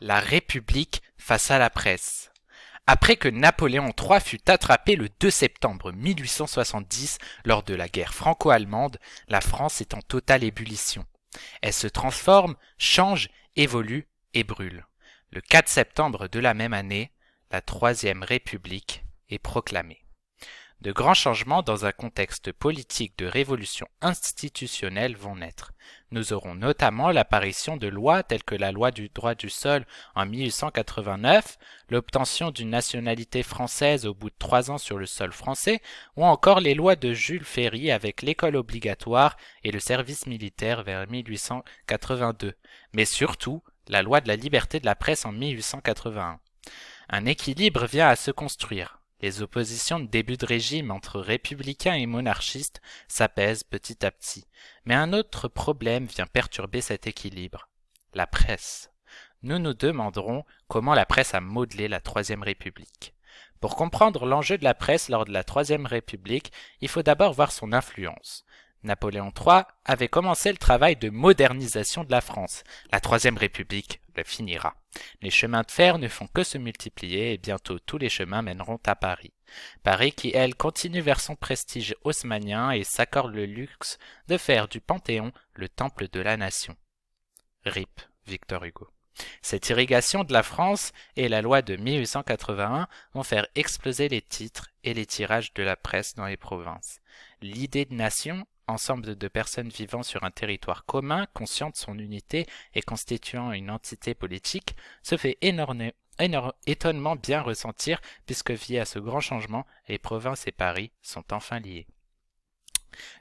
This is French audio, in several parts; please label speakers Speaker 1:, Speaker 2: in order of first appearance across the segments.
Speaker 1: La République face à la presse. Après que Napoléon III fut attrapé le 2 septembre 1870 lors de la guerre franco-allemande, la France est en totale ébullition. Elle se transforme, change, évolue et brûle. Le 4 septembre de la même année, la Troisième République est proclamée. De grands changements dans un contexte politique de révolution institutionnelle vont naître. Nous aurons notamment l'apparition de lois telles que la loi du droit du sol en 1889, l'obtention d'une nationalité française au bout de 3 ans sur le sol français, ou encore les lois de Jules Ferry avec l'école obligatoire et le service militaire vers 1882, mais surtout la loi de la liberté de la presse en 1881. Un équilibre vient à se construire. Les oppositions de début de régime entre républicains et monarchistes s'apaisent petit à petit. Mais un autre problème vient perturber cet équilibre. La presse. Nous nous demanderons comment la presse a modelé la Troisième République. Pour comprendre l'enjeu de la presse lors de la Troisième République, il faut d'abord voir son influence. Napoléon III avait commencé le travail de modernisation de la France. La Troisième République le finira. Les chemins de fer ne font que se multiplier et bientôt tous les chemins mèneront à Paris. Paris qui, elle, continue vers son prestige haussmannien et s'accorde le luxe de faire du Panthéon le temple de la nation. RIP Victor Hugo. Cette irrigation de la France et la loi de 1881 vont faire exploser les titres et les tirages de la presse dans les provinces. L'idée de nation, ensemble de personnes vivant sur un territoire commun, conscient de son unité et constituant une entité politique, se fait étonnement bien ressentir puisque via ce grand changement, les provinces et Paris sont enfin liés.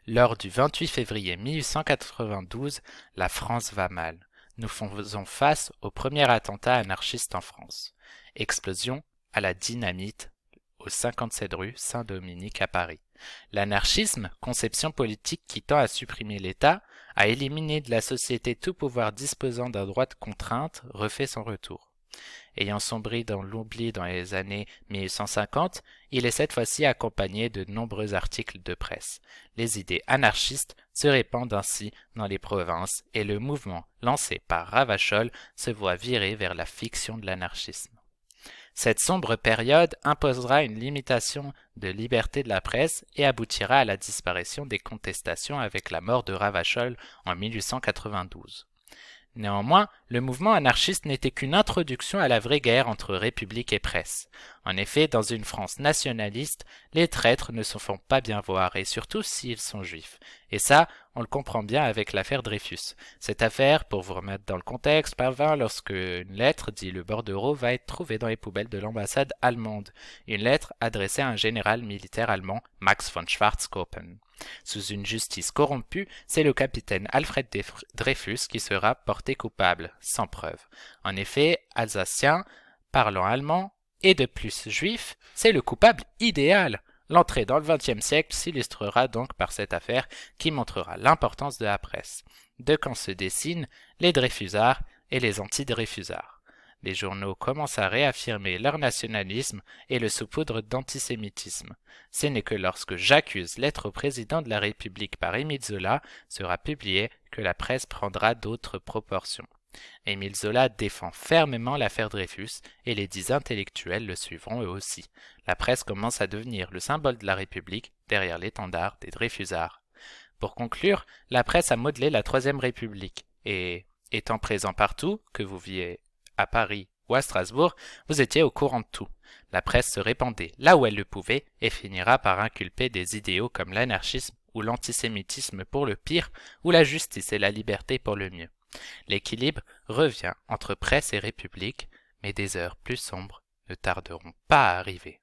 Speaker 1: Lors du 28 février 1892, la France va mal. Nous faisons face au premier attentat anarchiste en France. Explosion à la dynamite au 57 rue Saint-Dominique à Paris. L'anarchisme, conception politique qui tend à supprimer l'État, à éliminer de la société tout pouvoir disposant d'un droit de contrainte, refait son retour. Ayant sombré dans l'oubli dans les années 1850, il est cette fois-ci accompagné de nombreux articles de presse. Les idées anarchistes se répandent ainsi dans les provinces et le mouvement lancé par Ravachol se voit virer vers la fiction de l'anarchisme. Cette sombre période imposera une limitation de liberté de la presse et aboutira à la disparition des contestations avec la mort de Ravachol en 1892. Néanmoins, le mouvement anarchiste n'était qu'une introduction à la vraie guerre entre République et presse. En effet, dans une France nationaliste, les traîtres ne se font pas bien voir, et surtout s'ils sont juifs. Et ça, on le comprend bien avec l'affaire Dreyfus. Cette affaire, pour vous remettre dans le contexte, parvint lorsque une lettre, dit le bordereau, va être trouvée dans les poubelles de l'ambassade allemande. Une lettre adressée à un général militaire allemand, Max von Schwarzkoppen. Sous une justice corrompue, c'est le capitaine Alfred Dreyfus qui sera porté coupable, sans preuve. En effet, alsacien, parlant allemand, et de plus juif, c'est le coupable idéal. L'entrée dans le XXe siècle s'illustrera donc par cette affaire qui montrera l'importance de la presse. Deux camps se dessinent, les Dreyfusards et les anti-Dreyfusards. Les journaux commencent à réaffirmer leur nationalisme et le saupoudrent d'antisémitisme. Ce n'est que lorsque J'accuse, lettre au président de la République par Émile Zola sera publiée que la presse prendra d'autres proportions. Émile Zola défend fermement l'affaire Dreyfus et les 10 intellectuels le suivront eux aussi. La presse commence à devenir le symbole de la République derrière l'étendard des Dreyfusards. Pour conclure, la presse a modelé la Troisième République et, étant présent partout, que vous viviez à Paris ou à Strasbourg, vous étiez au courant de tout. La presse se répandait là où elle le pouvait et finira par inculper des idéaux comme l'anarchisme ou l'antisémitisme pour le pire ou la justice et la liberté pour le mieux. L'équilibre revient entre presse et république, mais des heures plus sombres ne tarderont pas à arriver.